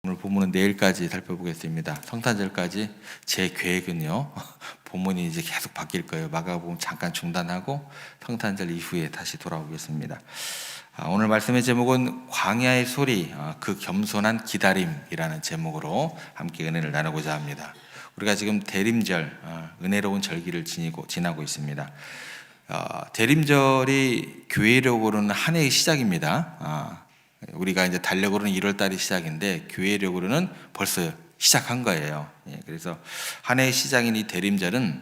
오늘 본문은 내일까지 살펴보겠습니다. 성탄절까지 제 계획은요, 본문이 이제 계속 바뀔 거예요. 마가복음 잠깐 중단하고 성탄절 이후에 다시 돌아오겠습니다. 오늘 말씀의 제목은 광야의 소리, 그 겸손한 기다림이라는 제목으로 함께 은혜를 나누고자 합니다. 우리가 지금 대림절, 은혜로운 절기를 지나고 있습니다. 대림절이 교회력으로는 한 해의 시작입니다. 우리가 이제 달력으로는 1월 달이 시작인데 교회력으로는 벌써 시작한 거예요. 그래서 한 해의 시작인 이 대림절은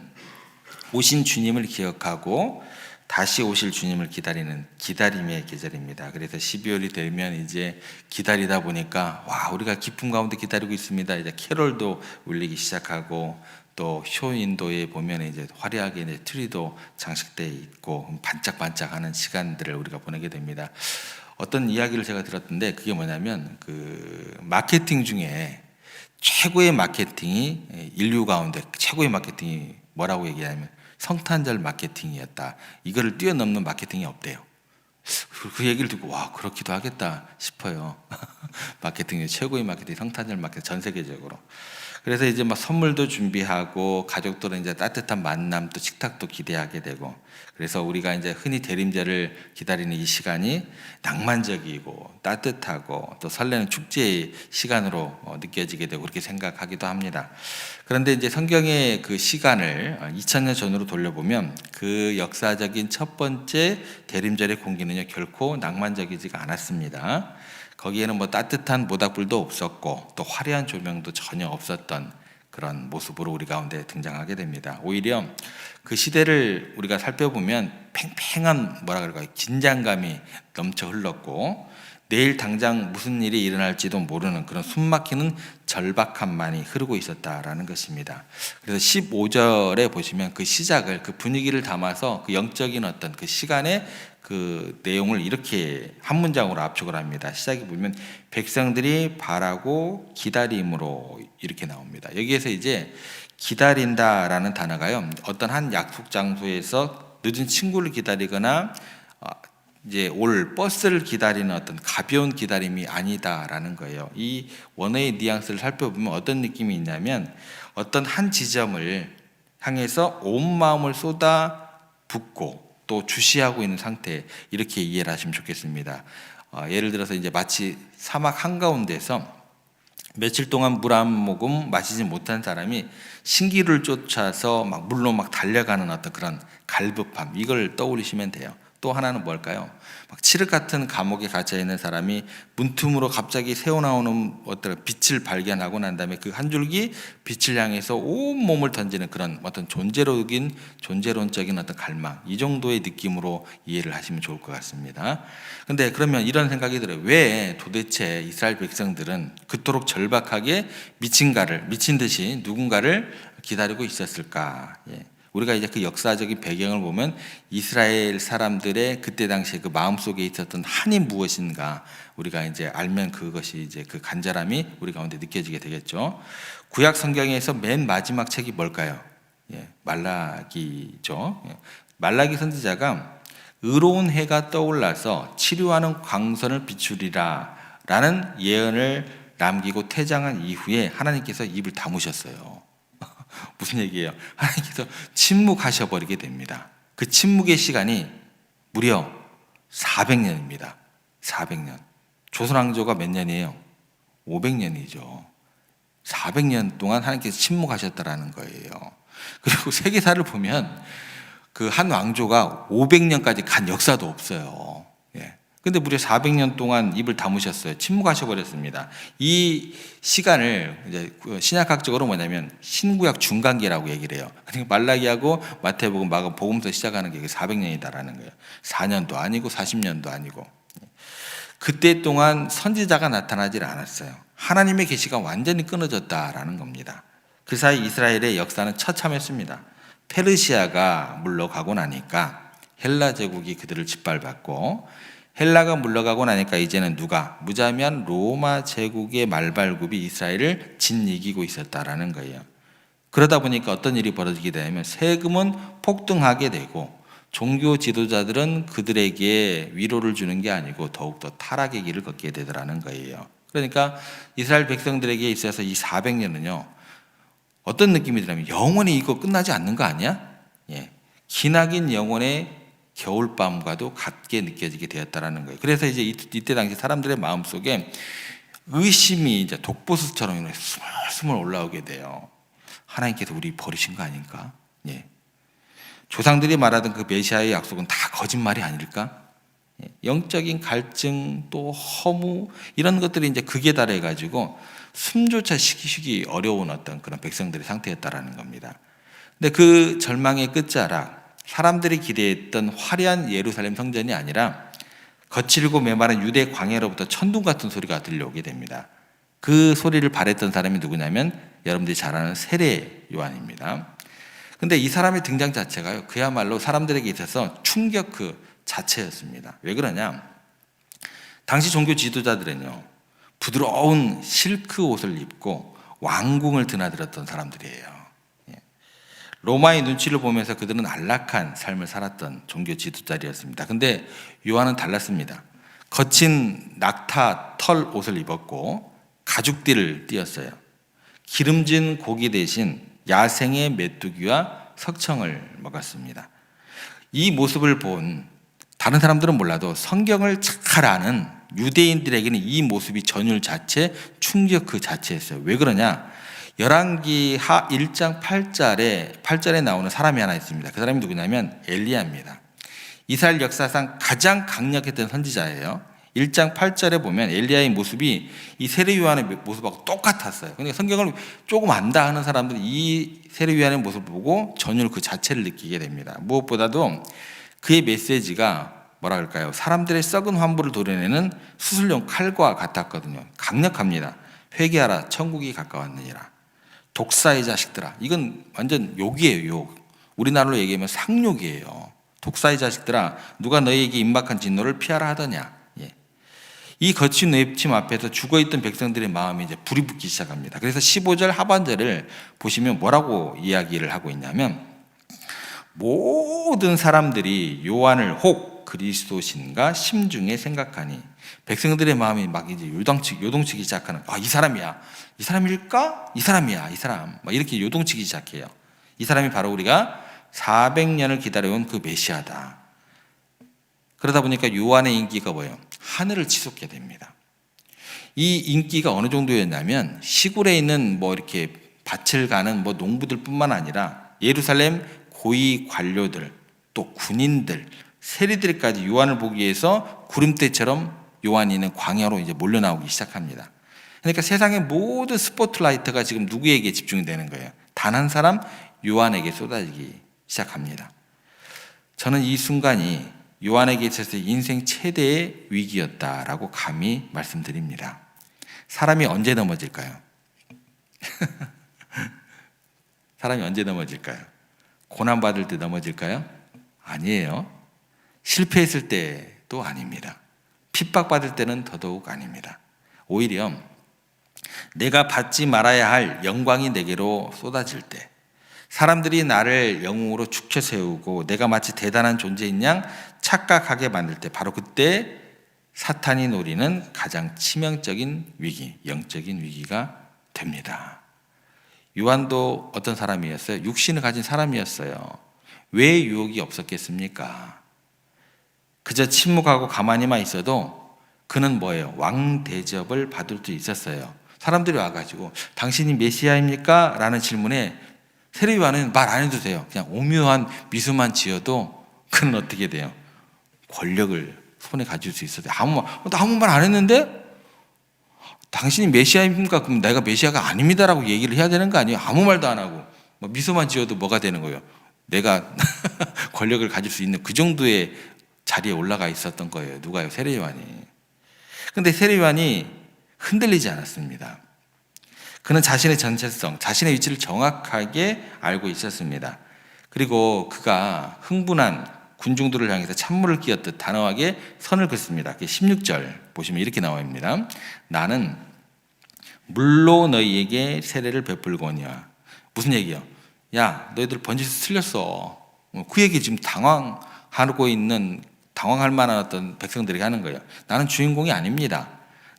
오신 주님을 기억하고 다시 오실 주님을 기다리는 기다림의 계절입니다. 그래서 12월이 되면 이제 기다리다 보니까 우리가 기쁨 가운데 기다리고 있습니다. 이제 캐롤도 울리기 시작하고 또 쇼인도에 보면 이제 화려하게 이제 트리도 장식되어 있고 반짝반짝하는 시간들을 우리가 보내게 됩니다. 어떤 이야기를 제가 들었는데 그게 뭐냐면 그 마케팅 중에 최고의 마케팅이 인류 가운데 최고의 마케팅이 뭐라고 얘기하냐면 성탄절 마케팅이었다. 이거를 뛰어넘는 마케팅이 없대요. 그 얘기를 듣고 그렇기도 하겠다 싶어요. 마케팅이 최고의 마케팅, 성탄절 마케팅 전 세계적으로. 그래서 이제 막 선물도 준비하고 가족들은 이제 따뜻한 만남 또 식탁도 기대하게 되고, 그래서 우리가 이제 흔히 대림절을 기다리는 이 시간이 낭만적이고 따뜻하고 또 설레는 축제의 시간으로 느껴지게 되고 그렇게 생각하기도 합니다. 그런데 이제 성경의 그 시간을 2000년 전으로 돌려보면 그 역사적인 첫 번째 대림절의 공기는요 결코 낭만적이지가 않았습니다. 거기에는 뭐 따뜻한 모닥불도 없었고 또 화려한 조명도 전혀 없었던 그런 모습으로 우리 가운데 등장하게 됩니다. 오히려 그 시대를 우리가 살펴보면 팽팽한 긴장감이 넘쳐 흘렀고 내일 당장 무슨 일이 일어날지도 모르는 그런 숨막히는 절박함만이 흐르고 있었다라는 것입니다. 그래서 15절에 보시면 그 시작을, 그 분위기를 담아서 그 영적인 어떤 그 시간의 그 내용을 이렇게 한 문장으로 압축을 합니다. 시작에 보면 백성들이 바라고 기다림으로 이렇게 나옵니다. 여기에서 이제 기다린다라는 단어가요, 어떤 한 약속 장소에서 늦은 친구를 기다리거나 이제 올 버스를 기다리는 어떤 가벼운 기다림이 아니다라는 거예요. 이 원어의 뉘앙스를 살펴보면 어떤 느낌이 있냐면 어떤 한 지점을 향해서 온 마음을 쏟아 붓고 또 주시하고 있는 상태, 이렇게 이해를 하시면 좋겠습니다. 예를 들어서 이제 마치 사막 한가운데서 며칠 동안 물 한 모금 마시지 못한 사람이 신기루를 쫓아서 물로 달려가는 어떤 그런 갈급함, 이걸 떠올리시면 돼요. 또 하나는 뭘까요? 칠흑 같은 감옥에 갇혀 있는 사람이 문틈으로 갑자기 새어나오는 어떤 빛을 발견하고 난 다음에 그 한 줄기 빛을 향해서 온 몸을 던지는 그런 어떤 존재론적인 어떤 갈망, 이 정도의 느낌으로 이해를 하시면 좋을 것 같습니다. 근데 그러면 이런 생각이 들어요. 왜 도대체 이스라엘 백성들은 그토록 절박하게 미친 듯이 누군가를 기다리고 있었을까? 우리가 이제 그 역사적인 배경을 보면 이스라엘 사람들의 그때 당시에 그 마음속에 있었던 한이 무엇인가 우리가 이제 알면 그것이 이제 그 간절함이 우리 가운데 느껴지게 되겠죠. 구약 성경에서 맨 마지막 책이 뭘까요? 말라기죠. 말라기 선지자가 의로운 해가 떠올라서 치료하는 광선을 비추리라 라는 예언을 남기고 퇴장한 이후에 하나님께서 입을 다무셨어요. 무슨 얘기예요? 하나님께서 침묵하셔버리게 됩니다. 그 침묵의 시간이 무려 400년입니다. 400년. 조선왕조가 몇 년이에요? 500년이죠. 400년 동안 하나님께서 침묵하셨다라는 거예요. 그리고 세계사를 보면 그 한 왕조가 500년까지 간 역사도 없어요. 근데 무려 400년 동안 입을 다무셨어요. 침묵하셔버렸습니다. 이 시간을 이제 신약학적으로 뭐냐면 신구약 중간기라고 얘기를 해요. 그러니까 말라기하고 마태복음, 마가복음서 시작하는 게 400년이다라는 거예요. 4년도 아니고 40년도 아니고. 그때 동안 선지자가 나타나질 않았어요. 하나님의 계시가 완전히 끊어졌다라는 겁니다. 그 사이 이스라엘의 역사는 처참했습니다. 페르시아가 물러가고 나니까 헬라 제국이 그들을 짓밟았고, 헬라가 물러가고 나니까 이제는 누가? 무자비한 로마 제국의 말발굽이 이스라엘을 짓이기고 있었다라는 거예요. 그러다 보니까 어떤 일이 벌어지게 되냐면 세금은 폭등하게 되고 종교 지도자들은 그들에게 위로를 주는 게 아니고 더욱더 타락의 길을 걷게 되더라는 거예요. 그러니까 이스라엘 백성들에게 있어서 이 400년은요 어떤 느낌이 드냐면 영원히 이거 끝나지 않는 거 아니야? 예, 기나긴 영혼의 겨울밤과도 같게 느껴지게 되었다라는 거예요. 그래서 이제 이때 당시 사람들의 마음 속에 의심이 이제 독보수처럼 스물스물 올라오게 돼요. 하나님께서 우리 버리신 거 아닌가? 예. 조상들이 말하던 그 메시아의 약속은 다 거짓말이 아닐까? 예. 영적인 갈증 또 허무 이런 것들이 이제 극에 달해 가지고 숨조차 쉬기 어려운 어떤 그런 백성들의 상태였다라는 겁니다. 근데 그 절망의 끝자락, 사람들이 기대했던 화려한 예루살렘 성전이 아니라 거칠고 메마른 유대 광야로부터 천둥 같은 소리가 들려오게 됩니다. 그 소리를 바랬던 사람이 누구냐면 여러분들이 잘 아는 세례 요한입니다. 근데 이 사람의 등장 자체가요, 그야말로 사람들에게 있어서 충격 그 자체였습니다. 왜 그러냐? 당시 종교 지도자들은요, 부드러운 실크 옷을 입고 왕궁을 드나들었던 사람들이에요. 로마의 눈치를 보면서 그들은 안락한 삶을 살았던 종교 지도자들이었습니다. 근데 요한은 달랐습니다. 거친 낙타 털 옷을 입었고 가죽띠를 띄었어요. 기름진 고기 대신 야생의 메뚜기와 석청을 먹었습니다. 이 모습을 본 다른 사람들은 몰라도 성경을 잘 아는 유대인들에게는 이 모습이 전율 자체, 충격 그 자체였어요. 왜 그러냐? 열왕기하 1장 8절에 나오는 사람이 하나 있습니다. 그 사람이 누구냐면 엘리야입니다. 이스라엘 역사상 가장 강력했던 선지자예요. 1장 8절에 보면 엘리야의 모습이 이 세례 요한의 모습하고 똑같았어요. 그러니까 성경을 조금 안다 하는 사람들은 이 세례 요한의 모습을 보고 전율 그 자체를 느끼게 됩니다. 무엇보다도 그의 메시지가 뭐라 그럴까요? 사람들의 썩은 환부를 도려내는 수술용 칼과 같았거든요. 강력합니다. 회개하라, 천국이 가까웠느니라. 독사의 자식들아, 이건 완전 욕이에요. 욕. 우리나라로 얘기하면 상욕이에요. 독사의 자식들아, 누가 너희에게 임박한 진노를 피하라 하더냐. 예. 이 거친 뇌침 앞에서 죽어있던 백성들의 마음이 이제 불이 붙기 시작합니다. 그래서 15절 하반절을 보시면 뭐라고 이야기를 하고 있냐면, 모든 사람들이 요한을 혹 그리스도신가 심중에 생각하니, 백성들의 마음이 막 이제 요동치기 시작하는, 아, 이 사람이야. 이 사람일까? 이 사람이야. 이 사람. 막 이렇게 요동치기 시작해요. 이 사람이 바로 우리가 400년을 기다려온 그 메시아다. 그러다 보니까 요한의 인기가 뭐예요? 하늘을 치솟게 됩니다. 이 인기가 어느 정도였냐면 시골에 있는 뭐 이렇게 밭을 가는 뭐 농부들 뿐만 아니라 예루살렘 고위 관료들, 또 군인들, 세리들까지 요한을 보기 위해서 구름대처럼 요한이 있는 광야로 이제 몰려 나오기 시작합니다. 그러니까 세상의 모든 스포트라이트가 지금 누구에게 집중이 되는 거예요? 단 한 사람, 요한에게 쏟아지기 시작합니다. 저는 이 순간이 요한에게 있어서 인생 최대의 위기였다라고 감히 말씀드립니다. 사람이 언제 넘어질까요? 사람이 언제 넘어질까요? 고난받을 때 넘어질까요? 아니에요. 실패했을 때도 아닙니다. 핍박받을 때는 더더욱 아닙니다. 오히려 내가 받지 말아야 할 영광이 내게로 쏟아질 때, 사람들이 나를 영웅으로 축켜 세우고 내가 마치 대단한 존재인 양 착각하게 만들 때, 바로 그때 사탄이 노리는 가장 치명적인 위기, 영적인 위기가 됩니다. 요한도 어떤 사람이었어요? 육신을 가진 사람이었어요. 왜 유혹이 없었겠습니까? 그저 침묵하고 가만히만 있어도 그는 뭐예요? 왕 대접을 받을 수 있었어요. 사람들이 와가지고 당신이 메시아입니까? 라는 질문에 세례 요한은 말 안 해도 돼요. 그냥 오묘한 미소만 지어도 그는 어떻게 돼요? 권력을 손에 가질 수 있어요. 아무 말 안 했는데 당신이 메시아입니까? 그럼 내가 메시아가 아닙니다라고 얘기를 해야 되는 거 아니에요? 아무 말도 안 하고 미소만 지어도 뭐가 되는 거예요? 내가 권력을 가질 수 있는 그 정도의 자리에 올라가 있었던 거예요. 누가요? 세례 요한이. 근데 세례 요한이 흔들리지 않았습니다. 그는 자신의 정체성, 자신의 위치를 정확하게 알고 있었습니다. 그리고 그가 흥분한 군중들을 향해서 찬물을 끼얹듯 단호하게 선을 긋습니다. 16절 보시면 이렇게 나옵니다. 나는 물로 너희에게 세례를 베풀거니와. 무슨 얘기요? 야, 너희들 번지에서 틀렸어. 그 얘기 지금 당황할 만한 어떤 백성들에게 하는 거예요. 나는 주인공이 아닙니다.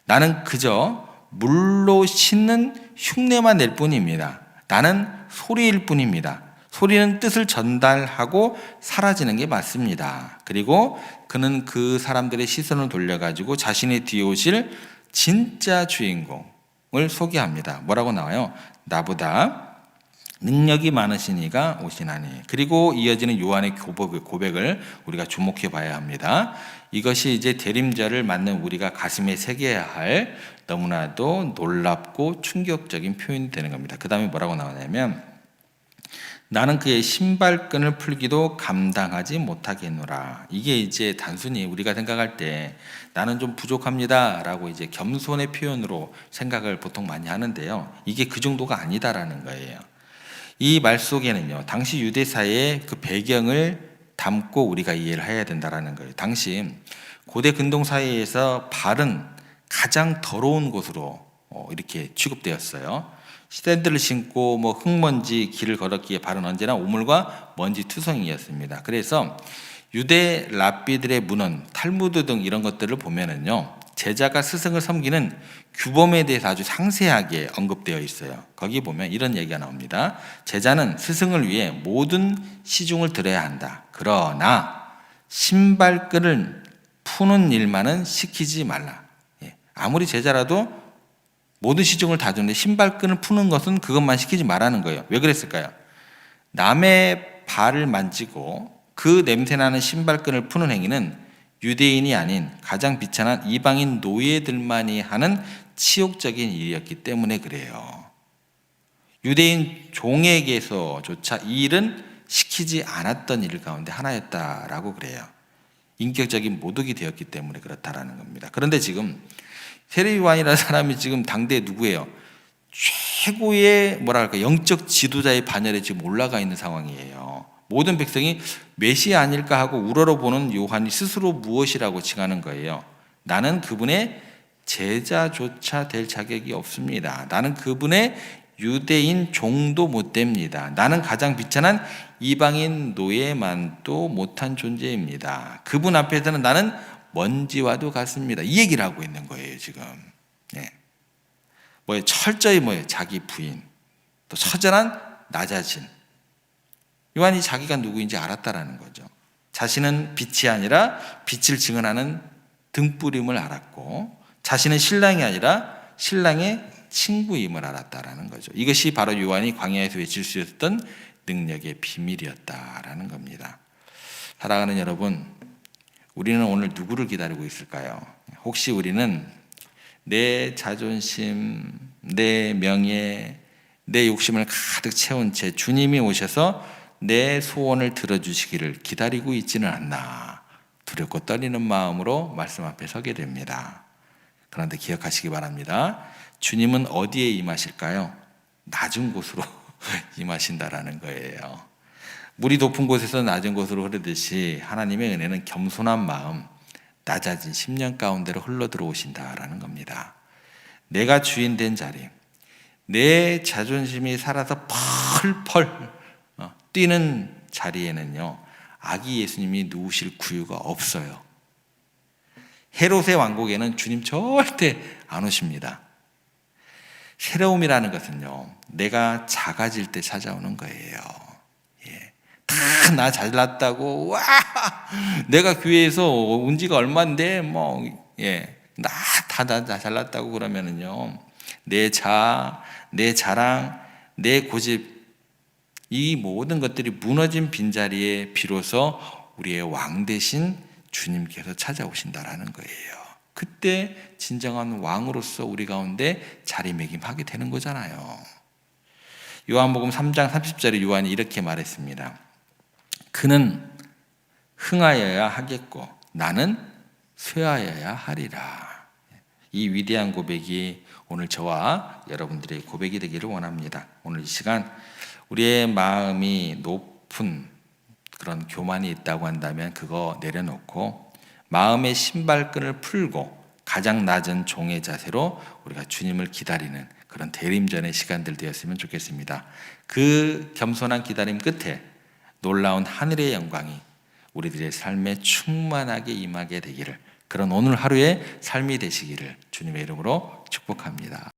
나는 그저 물로 씻는 흉내만 낼 뿐입니다. 나는 소리일 뿐입니다. 소리는 뜻을 전달하고 사라지는 게 맞습니다. 그리고 그는 그 사람들의 시선을 돌려가지고 자신의 뒤에 오실 진짜 주인공을 소개합니다. 뭐라고 나와요? 나보다 능력이 많으신 이가 오시나니. 그리고 이어지는 요한의 고백을 우리가 주목해 봐야 합니다. 이것이 이제 대림절을 맞는 우리가 가슴에 새겨야 할 너무나도 놀랍고 충격적인 표현이 되는 겁니다. 그 다음에 뭐라고 나오냐면 나는 그의 신발끈을 풀기도 감당하지 못하겠노라. 이게 이제 단순히 우리가 생각할 때 나는 좀 부족합니다 라고 이제 겸손의 표현으로 생각을 보통 많이 하는데요. 이게 그 정도가 아니다라는 거예요. 이 말 속에는요, 당시 유대사의 그 배경을 담고 우리가 이해를 해야 된다라는 거예요. 당시 고대 근동 사회에서 발은 가장 더러운 곳으로 이렇게 취급되었어요. 샌들을 신고 흙먼지 길을 걸었기에 발은 언제나 오물과 먼지 투성이었습니다. 그래서 유대 랍비들의 문헌, 탈무드 등 이런 것들을 보면은요, 제자가 스승을 섬기는 규범에 대해서 아주 상세하게 언급되어 있어요. 거기 보면 이런 얘기가 나옵니다. 제자는 스승을 위해 모든 시중을 들어야 한다. 그러나 신발끈을 푸는 일만은 시키지 말라. 아무리 제자라도 모든 시중을 다 주는데 신발끈을 푸는 것은 그것만 시키지 말라는 거예요. 왜 그랬을까요? 남의 발을 만지고 그 냄새나는 신발끈을 푸는 행위는 유대인이 아닌 가장 비천한 이방인 노예들만이 하는 치욕적인 일이었기 때문에 그래요. 유대인 종에게서조차 이 일은 시키지 않았던 일 가운데 하나였다라고 그래요. 인격적인 모독이 되었기 때문에 그렇다라는 겁니다. 그런데 지금 세례 요한이라는 사람이 지금 당대에 누구예요? 최고의 영적 지도자의 반열에 지금 올라가 있는 상황이에요. 모든 백성이 메시아 아닐까 하고 우러러보는 요한이 스스로 무엇이라고 칭하는 거예요. 나는 그분의 제자조차 될 자격이 없습니다. 나는 그분의 유대인 종도 못 됩니다. 나는 가장 비천한 이방인 노예만도 못한 존재입니다. 그분 앞에서는 나는 먼지와도 같습니다. 이 얘기를 하고 있는 거예요, 지금. 철저히 자기 부인, 또 처절한 나 자신. 요한이 자기가 누구인지 알았다라는 거죠. 자신은 빛이 아니라 빛을 증언하는 등불임을 알았고, 자신은 신랑이 아니라 신랑의 친구임을 알았다라는 거죠. 이것이 바로 요한이 광야에서 외칠 수 있었던 능력의 비밀이었다라는 겁니다. 사랑하는 여러분, 우리는 오늘 누구를 기다리고 있을까요? 혹시 우리는 내 자존심, 내 명예, 내 욕심을 가득 채운 채 주님이 오셔서 내 소원을 들어주시기를 기다리고 있지는 않나 두렵고 떨리는 마음으로 말씀 앞에 서게 됩니다. 그런데 기억하시기 바랍니다. 주님은 어디에 임하실까요? 낮은 곳으로 임하신다라는 거예요. 물이 높은 곳에서 낮은 곳으로 흐르듯이 하나님의 은혜는 겸손한 마음, 낮아진 심령 가운데로 흘러 들어오신다라는 겁니다. 내가 주인 된 자리, 내 자존심이 살아서 펄펄 뛰는 자리에는요, 아기 예수님이 누우실 구유가 없어요. 헤롯의 왕국에는 주님 절대 안 오십니다. 새로움이라는 것은요, 내가 작아질 때 찾아오는 거예요. 다 나 잘났다고, 와, 내가 교회에서 온 지가 얼마인데, 나 잘났다고 그러면은요, 내 자랑, 내 고집, 이 모든 것들이 무너진 빈자리에 비로소 우리의 왕 대신 주님께서 찾아오신다라는 거예요. 그때 진정한 왕으로서 우리 가운데 자리매김하게 되는 거잖아요. 요한복음 3장 30절에 요한이 이렇게 말했습니다. 그는 흥하여야 하겠고 나는 쇠하여야 하리라. 이 위대한 고백이 오늘 저와 여러분들의 고백이 되기를 원합니다. 오늘 이 시간 우리의 마음이 높은 그런 교만이 있다고 한다면 그거 내려놓고 마음의 신발끈을 풀고 가장 낮은 종의 자세로 우리가 주님을 기다리는 그런 대림전의 시간들 되었으면 좋겠습니다. 그 겸손한 기다림 끝에 놀라운 하늘의 영광이 우리들의 삶에 충만하게 임하게 되기를 그런 오늘 하루의 삶이 되시기를 주님의 이름으로 축복합니다.